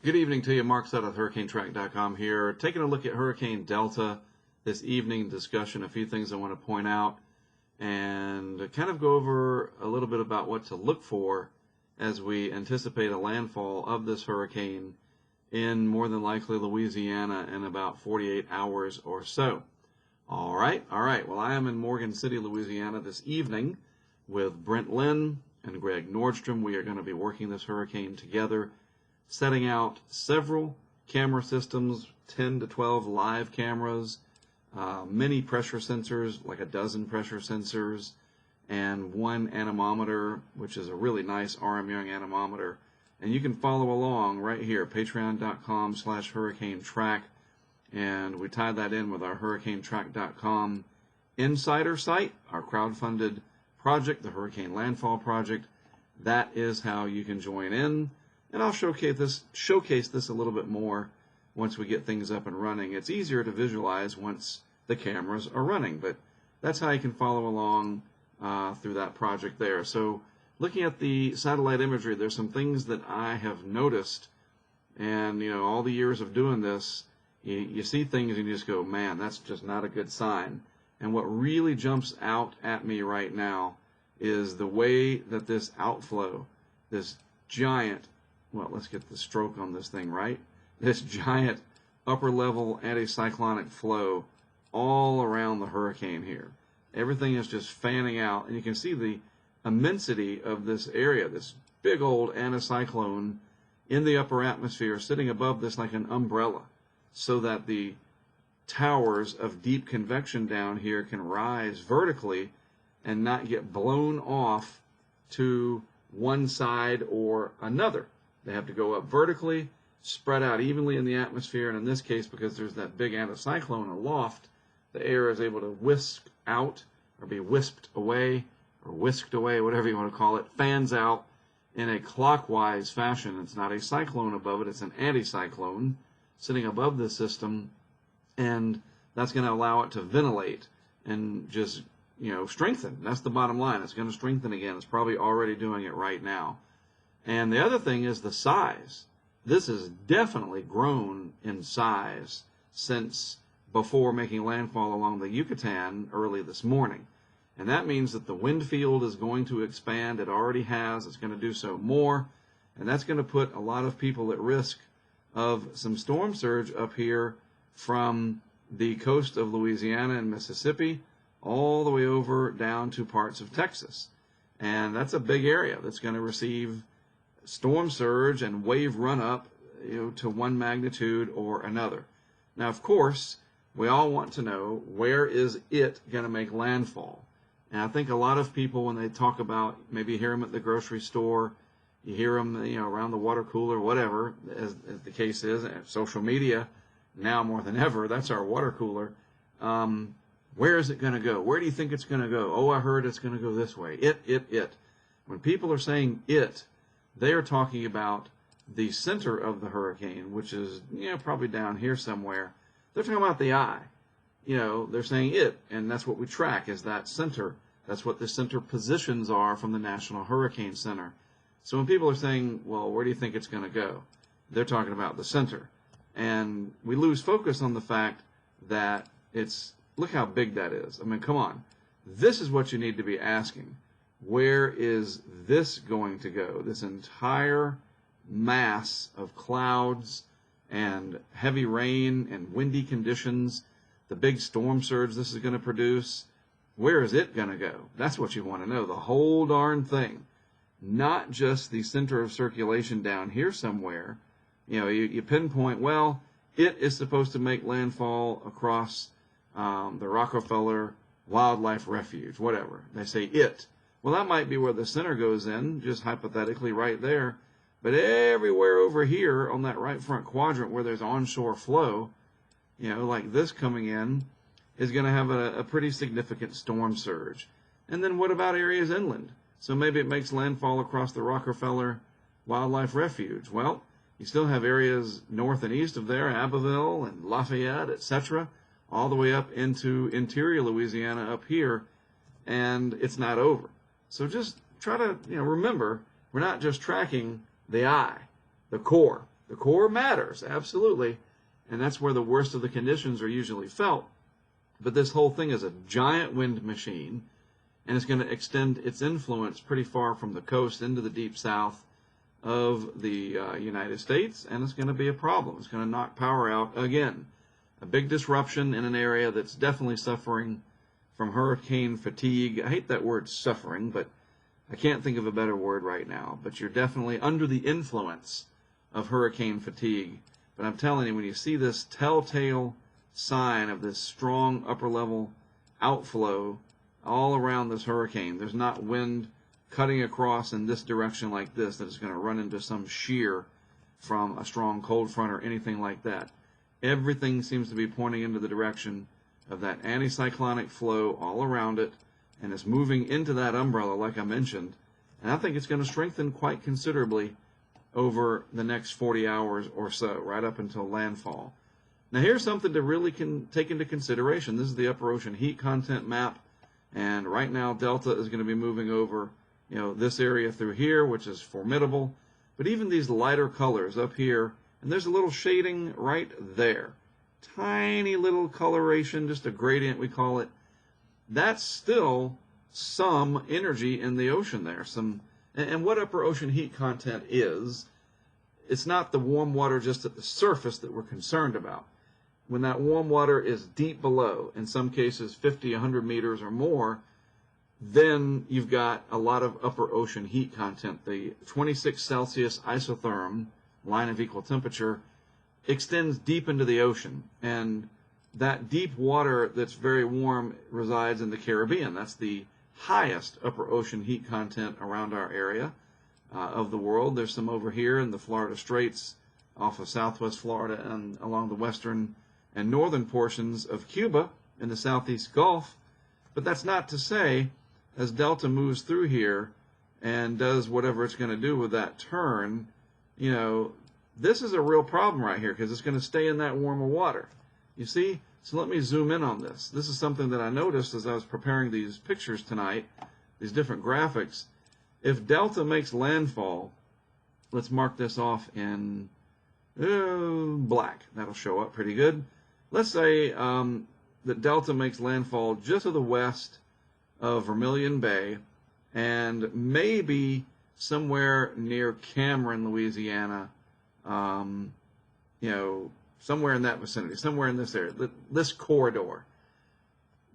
Good evening to you. Mark Sutton with HurricaneTrack.com here. Taking a look at Hurricane Delta this evening, discussion, a few things I want to point out, and kind of go over a little bit about what to look for as we anticipate a landfall of this hurricane in more than likely Louisiana in about 48 hours or so. All right. Well, I am in Morgan City, Louisiana this evening with Brent Lynn and Greg Nordstrom. We are going to be working this hurricane together, setting out several camera systems, 10 to 12 live cameras, many pressure sensors, like a dozen pressure sensors, and one anemometer, which is a really nice R.M. Young anemometer. And you can follow along right here, patreon.com/HurricaneTrack. And we tie that in with our HurricaneTrack.com insider site, our crowdfunded project, the Hurricane Landfall Project. That is how you can join in. And I'll showcase this a little bit more once we get things up and running. It's easier to visualize once the cameras are running, but that's how you can follow along through that project there. So looking at the satellite imagery, there's some things that I have noticed, and all the years of doing this, you see things and you just go, man, that's just not a good sign. And what really jumps out at me right now is the way that this outflow, this giant, well, let's get the stroke on this thing right, this giant upper level anticyclonic flow all around the hurricane here. Everything is just fanning out, and you can see the immensity of this area, this big old anticyclone in the upper atmosphere sitting above this like an umbrella, so that the towers of deep convection down here can rise vertically and not get blown off to one side or another. They have to go up vertically, spread out evenly in the atmosphere, and in this case, because there's that big anticyclone aloft, the air is able to whisk out or be whisked away, whatever you want to call it, fans out in a clockwise fashion. It's not a cyclone above it, it's an anticyclone sitting above the system, and that's going to allow it to ventilate and just strengthen. That's the bottom line. It's going to strengthen again. It's probably already doing it right now. And the other thing is the size. This has definitely grown in size since before making landfall along the Yucatan early this morning. And that means that the wind field is going to expand. It already has. It's going to do so more. And that's going to put a lot of people at risk of some storm surge up here from the coast of Louisiana and Mississippi all the way over down to parts of Texas. And that's a big area that's going to receive storm surge and wave run up to one magnitude or another. Now, of course, we all want to know, where is it going to make landfall? And I think a lot of people, when they talk about, maybe you hear them at the grocery store, you hear them around the water cooler, whatever, as the case is, social media, now more than ever, that's our water cooler. Where is it going to go? Where do you think it's going to go? Oh, I heard it's going to go this way. It. When people are saying it, they are talking about the center of the hurricane, which is probably down here somewhere. They're talking about the eye. They're saying it, and that's what we track, is that center. That's what the center positions are from the National Hurricane Center. So when people are saying, well, where do you think it's going to go? They're talking about the center. And we lose focus on the fact that look how big that is. I mean, come on. This is what you need to be asking. Where is this going to go? This entire mass of clouds and heavy rain and windy conditions, the big storm surge this is going to produce, where is it going to go? That's what you want to know, the whole darn thing. Not just the center of circulation down here somewhere. You pinpoint, well, it is supposed to make landfall across the Rockefeller Wildlife Refuge, whatever. They say it. Well, that might be where the center goes in, just hypothetically right there. But everywhere over here on that right front quadrant where there's onshore flow, like this coming in, is going to have a pretty significant storm surge. And then what about areas inland? So maybe it makes landfall across the Rockefeller Wildlife Refuge. Well, you still have areas north and east of there, Abbeville and Lafayette, etc., all the way up into interior Louisiana up here, and it's not over. So just try to remember, we're not just tracking the eye, the core. The core matters, absolutely, and that's where the worst of the conditions are usually felt. But this whole thing is a giant wind machine, and it's going to extend its influence pretty far from the coast into the deep south of the United States, and it's going to be a problem. It's going to knock power out again. A big disruption in an area that's definitely suffering from hurricane fatigue. I hate that word suffering, but I can't think of a better word right now. But you're definitely under the influence of hurricane fatigue. But I'm telling you, when you see this telltale sign of this strong upper level outflow all around this hurricane, there's not wind cutting across in this direction like this that is going to run into some shear from a strong cold front or anything like that. Everything seems to be pointing into the direction of that anticyclonic flow all around it, and it's moving into that umbrella like I mentioned, and I think it's going to strengthen quite considerably over the next 40 hours or so, right up until landfall. Now here's something to really take into consideration. This is the upper ocean heat content map, and right now Delta is going to be moving over, this area through here, which is formidable. But even these lighter colors up here, and there's a little shading right there, tiny little coloration, just a gradient we call it. That's still some energy in the ocean there. And what upper ocean heat content is, it's not the warm water just at the surface that we're concerned about. When that warm water is deep below, in some cases 50, 100 meters or more, then you've got a lot of upper ocean heat content. The 26 Celsius isotherm, line of equal temperature, extends deep into the ocean. And that deep water that's very warm resides in the Caribbean. That's the highest upper ocean heat content around our area of the world. There's some over here in the Florida Straits off of southwest Florida and along the western and northern portions of Cuba in the southeast Gulf. But that's not to say, as Delta moves through here and does whatever it's going to do with that turn, this is a real problem right here because it's going to stay in that warmer water. You see? So let me zoom in on this. This is something that I noticed as I was preparing these pictures tonight, these different graphics. If Delta makes landfall, let's mark this off in black. That'll show up pretty good. Let's say that Delta makes landfall just to the west of Vermilion Bay and maybe somewhere near Cameron, Louisiana, somewhere in that vicinity, somewhere in this area, this corridor.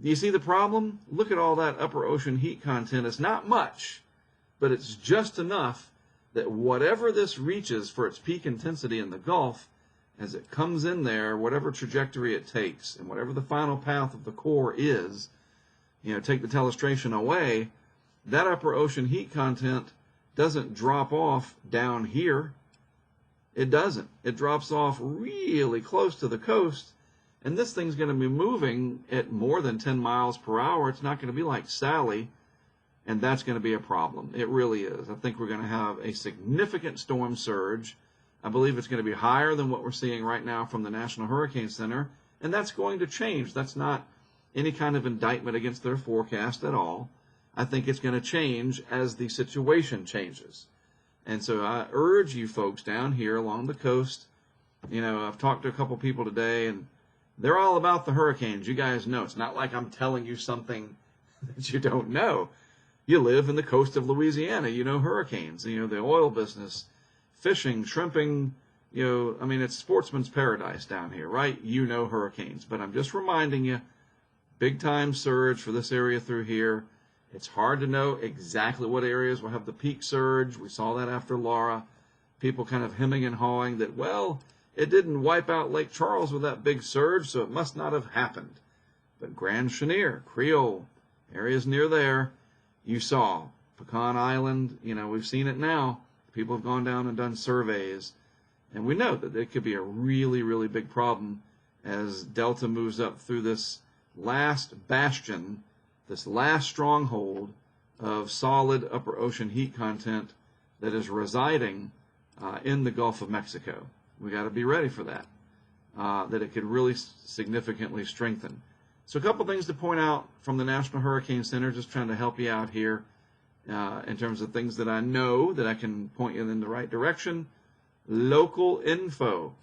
Do you see the problem? Look at all that upper ocean heat content. It's not much, but it's just enough that whatever this reaches for its peak intensity in the Gulf, as it comes in there, whatever trajectory it takes, and whatever the final path of the core is, take the telestration away, that upper ocean heat content doesn't drop off down here. It doesn't. It drops off really close to the coast, and this thing's going to be moving at more than 10 miles per hour. It's not going to be like Sally, and that's going to be a problem. It really is. I think we're going to have a significant storm surge. I believe it's going to be higher than what we're seeing right now from the National Hurricane Center, and that's going to change. That's not any kind of indictment against their forecast at all. I think it's going to change as the situation changes. And so I urge you folks down here along the coast, I've talked to a couple people today, and they're all about the hurricanes. You guys know. It's not like I'm telling you something that you don't know. You live in the coast of Louisiana. You know hurricanes, the oil business, fishing, shrimping, it's sportsman's paradise down here, right? You know hurricanes. But I'm just reminding you, big time surge for this area through here. It's hard to know exactly what areas will have the peak surge. We saw that after Laura. People kind of hemming and hawing that, well, it didn't wipe out Lake Charles with that big surge, so it must not have happened. But Grand Chenier, Creole, areas near there, you saw. Pecan Island, we've seen it now. People have gone down and done surveys. And we know that it could be a really, really big problem as Delta moves up through this last bastion, this last stronghold of solid upper ocean heat content that is residing in the Gulf of Mexico. We got to be ready for that, that it could really significantly strengthen. So a couple things to point out from the National Hurricane Center, just trying to help you out here in terms of things that I know that I can point you in the right direction. local info.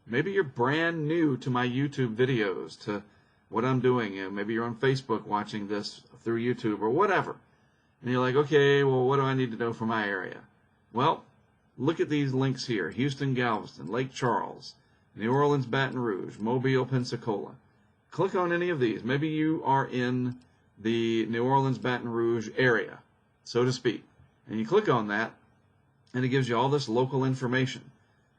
Maybe you're brand new to my YouTube videos, to what I'm doing. And maybe you're on Facebook watching this through YouTube or whatever. And you're like, okay, well, what do I need to know for my area? Well, look at these links here. Houston, Galveston, Lake Charles, New Orleans, Baton Rouge, Mobile, Pensacola. Click on any of these. Maybe you are in the New Orleans, Baton Rouge area, so to speak. And you click on that, and it gives you all this local information.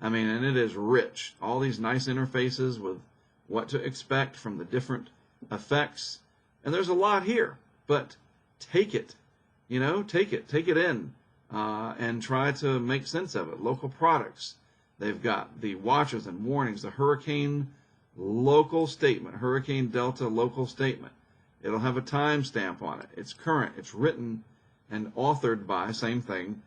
I mean, and it is rich. All these nice interfaces with what to expect from the different effects. And there's a lot here, but take it. You know, take it in, and try to make sense of it. Local products. They've got the watches and warnings, the hurricane local statement, Hurricane Delta local statement. It'll have a timestamp on it. It's current. It's written and authored by, same thing,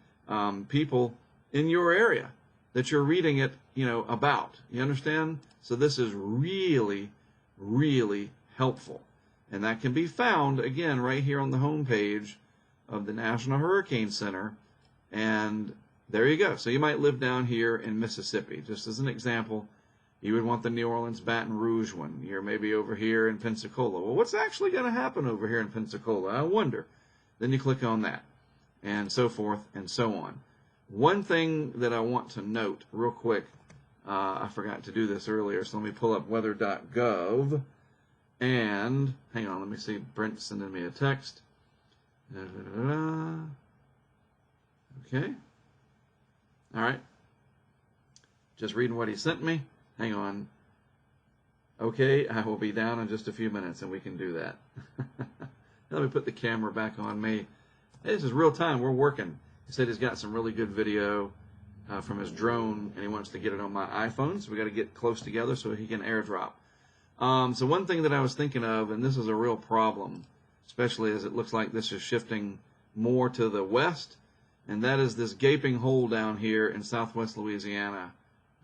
people in your area that you're reading it, you know, about. You understand? So this is really, really helpful. And that can be found, again, right here on the home page of the National Hurricane Center. And there you go. So you might live down here in Mississippi. Just as an example, you would want the New Orleans, Baton Rouge one. You're maybe over here in Pensacola. Well, what's actually going to happen over here in Pensacola? I wonder. Then you click on that, and so forth and so on. One thing that I want to note real quick, I forgot to do this earlier, so let me pull up weather.gov, and hang on, let me see, Brent's sending me a text. Okay. All right. Just reading what he sent me. Hang on. Okay, I will be down in just a few minutes, and we can do that. Let me put the camera back on me. Hey, this is real time. We're working. He said he's got some really good video from his drone, and he wants to get it on my iPhone, so we got to get close together so he can airdrop. So one thing that I was thinking of, and this is a real problem, especially as it looks like this is shifting more to the west, and that is this gaping hole down here in southwest Louisiana,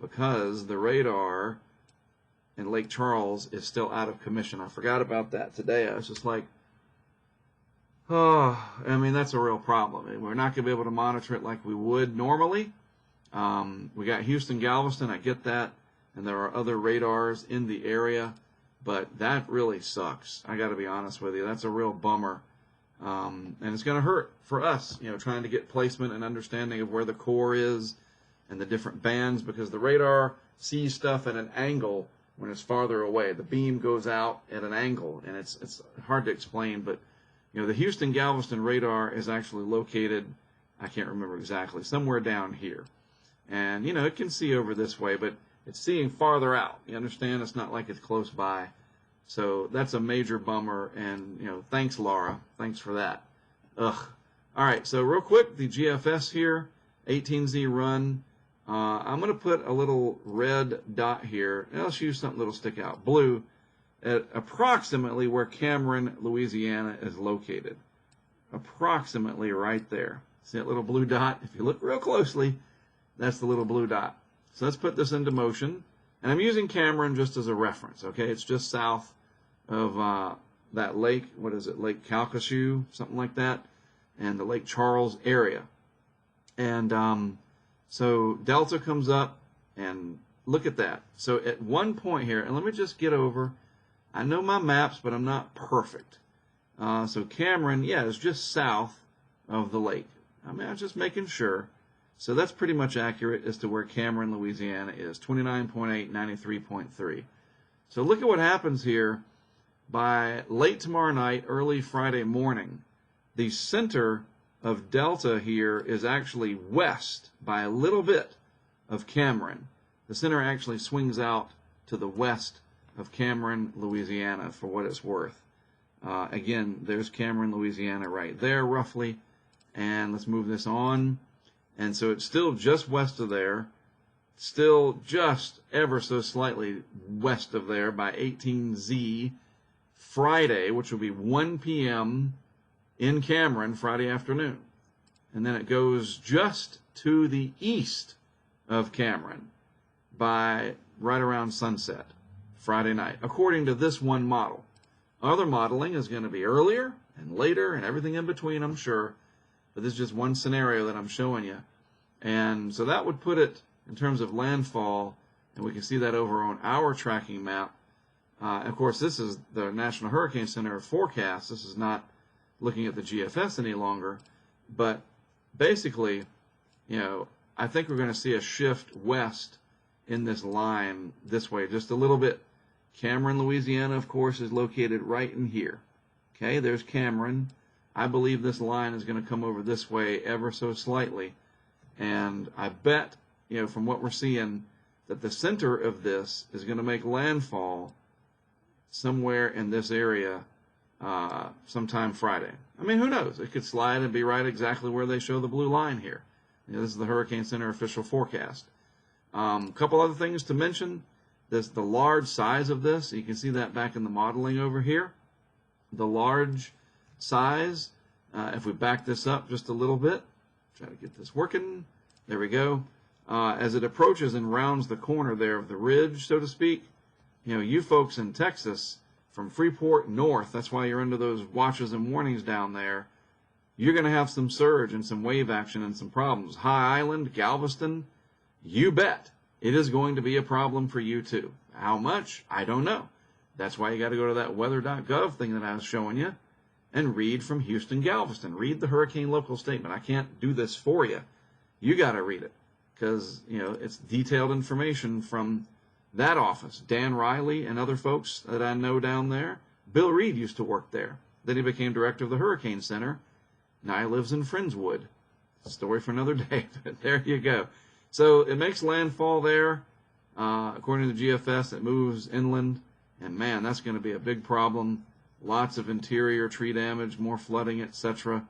because the radar in Lake Charles is still out of commission. I forgot about that today. I was just like, oh, I mean, that's a real problem. We're not going to be able to monitor it like we would normally. We got Houston, Galveston, I get that, and there are other radars in the area, but that really sucks. I got to be honest with you. That's a real bummer. And it's going to hurt for us, you know, trying to get placement and understanding of where the core is and the different bands, because the radar sees stuff at an angle when it's farther away. The beam goes out at an angle, and it's hard to explain, but you know, the Houston Galveston radar is actually located, I can't remember exactly, somewhere down here. And you know, it can see over this way, but it's seeing farther out. You understand? It's not like it's close by. So that's a major bummer, and you know, thanks Laura, thanks for that. Ugh. All right, so real quick, the GFS here, 18Z run. I'm going to put a little red dot here. Now let's use something that'll stick out. Blue, at approximately where Cameron, Louisiana is located. Approximately right there. See that little blue dot? If you look real closely, that's the little blue dot. So let's put this into motion. And I'm using Cameron just as a reference, okay? It's just south of that lake. What is it? Lake Calcasieu, something like that. And the Lake Charles area. And so Delta comes up, and look at that. So at one point here, and let me just get over. I know my maps, but I'm not perfect. So Cameron, yeah, is just south of the lake. I mean, I'm just making sure. So that's pretty much accurate as to where Cameron, Louisiana is. 29.8, 93.3. So look at what happens here. By late tomorrow night, early Friday morning, the center of Delta here is actually west by a little bit of Cameron. The center actually swings out to the west of Cameron, Louisiana, for what it's worth. Again, there's Cameron, Louisiana right there, roughly. And let's move this on. And so it's still just west of there, still just ever so slightly west of there by 18Z Friday, which will be 1 p.m. in Cameron Friday afternoon. And then it goes just to the east of Cameron by right around sunset Friday night, according to this one model. Other modeling is going to be earlier and later and everything in between, I'm sure. But this is just one scenario that I'm showing you. And so that would put it in terms of landfall, and we can see that over on our tracking map. Of course, this is the National Hurricane Center forecast. This is not looking at the GFS any longer, but basically, I think we're going to see a shift west in this line this way just a little bit. Cameron, Louisiana, of course, is located right in here. Okay, there's Cameron. I believe this line is going to come over this way ever so slightly, and I bet, from what we're seeing, that the center of this is going to make landfall somewhere in this area sometime Friday. I mean, who knows? It could slide and be right exactly where they show the blue line here. This is the Hurricane Center official forecast. A couple other things to mention. The large size of this, you can see that back in the modeling over here. The large size, if we back this up just a little bit, try to get this working. There we go. As it approaches and rounds the corner there of the ridge, so to speak, you folks in Texas, from Freeport north, that's why you're under those watches and warnings down there, you're going to have some surge and some wave action and some problems. High Island, Galveston, you bet it is going to be a problem for you too. How much? I don't know. That's why you got to go to that weather.gov thing that I was showing you and read from Houston, Galveston. Read the hurricane local statement. I can't do this for you. You got to read it because, it's detailed information from that office. Dan Riley and other folks that I know down there. Bill Reed used to work there. Then he became director of the Hurricane Center. Now he lives in Friendswood. Story for another day, but there you go. So it makes landfall there. According to the GFS, it moves inland. And man, that's going to be a big problem. Lots of interior tree damage, more flooding, etc.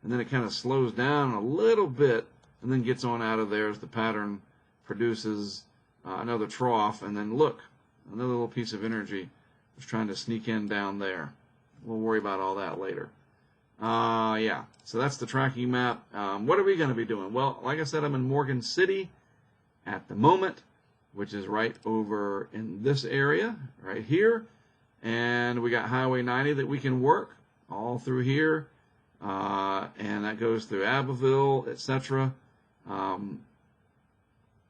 And then it kind of slows down a little bit and then gets on out of there as the pattern produces another trough. And then look, another little piece of energy was trying to sneak in down there. We'll worry about all that later. Yeah, so that's the tracking map. What are we going to be doing? Well, like I said, I'm in Morgan City at the moment, which is right over in this area, right here. And we got Highway 90 that we can work all through here. And that goes through Abbeville, etc.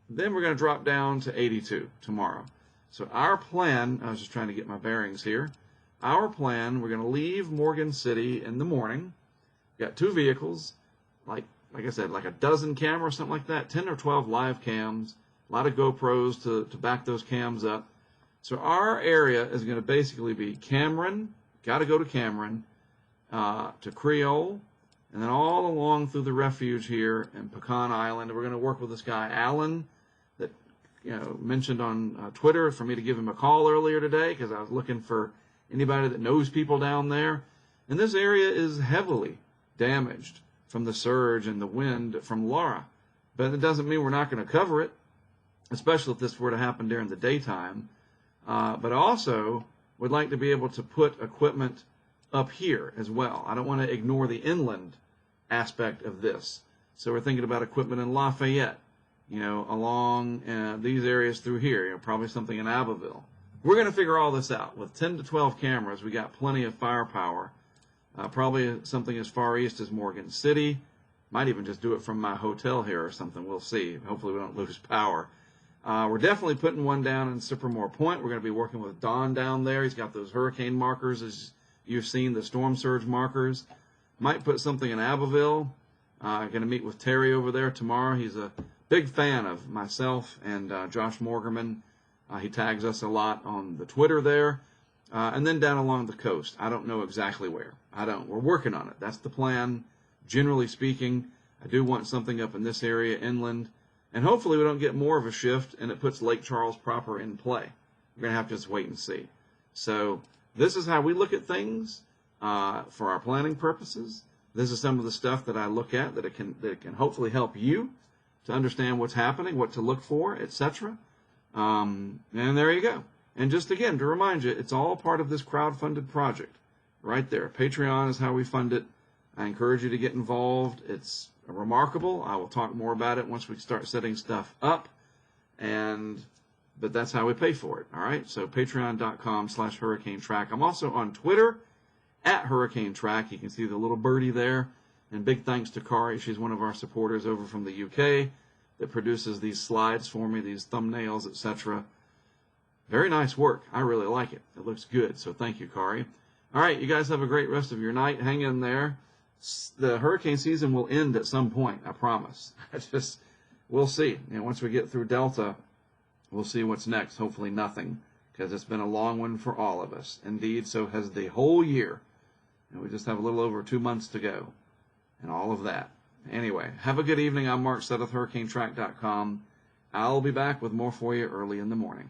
Then we're going to drop down to 82 tomorrow. So our plan, I was just trying to get my bearings here. Our plan, we're going to leave Morgan City in the morning. Got 2 vehicles, like I said, like a dozen cameras, something like that, 10 or 12 live cams, a lot of GoPros to back those cams up. So our area is going to basically be Cameron, got to go to Cameron, to Creole, and then all along through the refuge here in Pecan Island. We're going to work with this guy, Alan, that mentioned on Twitter for me to give him a call earlier today because I was looking for anybody that knows people down there. And this area is heavily damaged from the surge and the wind from Laura. But it doesn't mean we're not going to cover it, especially if this were to happen during the daytime. But also would like to be able to put equipment up here as well. I don't want to ignore the inland aspect of this. So we're thinking about equipment in Lafayette, along these areas through here, probably something in Abbeville. We're going to figure all this out. With 10 to 12 cameras, we got plenty of firepower. Probably something as far east as Morgan City. Might even just do it from my hotel here or something. We'll see. Hopefully we don't lose power. We're definitely putting one down in Sycamore Point. We're going to be working with Don down there. He's got those hurricane markers, as you've seen, the storm surge markers. Might put something in Abbeville. Going to meet with Terry over there tomorrow. He's a big fan of myself and Josh Morgerman. He tags us a lot on the Twitter there. And then down along the coast. I don't know exactly where. We're working on it. That's the plan. Generally speaking, I do want something up in this area inland. And hopefully we don't get more of a shift and it puts Lake Charles proper in play. We're going to have to just wait and see. So this is how we look at things for our planning purposes. This is some of the stuff that I look at that it can hopefully help you to understand what's happening, what to look for, etc. And there you go. And just again, to remind you, it's all part of this crowd-funded project. Right there. Patreon is how we fund it. I encourage you to get involved. It's remarkable. I will talk more about it once we start setting stuff up. But that's how we pay for it. All right? So patreon.com/HurricaneTrack. I'm also on Twitter at HurricaneTrack. You can see the little birdie there. And big thanks to Kari. She's one of our supporters over from the UK. that produces these slides for me, these thumbnails, etc. Very nice work. I really like it. It looks good. So thank you, Kari. All right, you guys have a great rest of your night. Hang in there. The hurricane season will end at some point, I promise. We'll see. And once we get through Delta, we'll see what's next. Hopefully nothing, because it's been a long one for all of us. Indeed, so has the whole year. And we just have a little over 2 months to go and all of that. Anyway, have a good evening. I'm Mark Seth with HurricaneTrack.com. I'll be back with more for you early in the morning.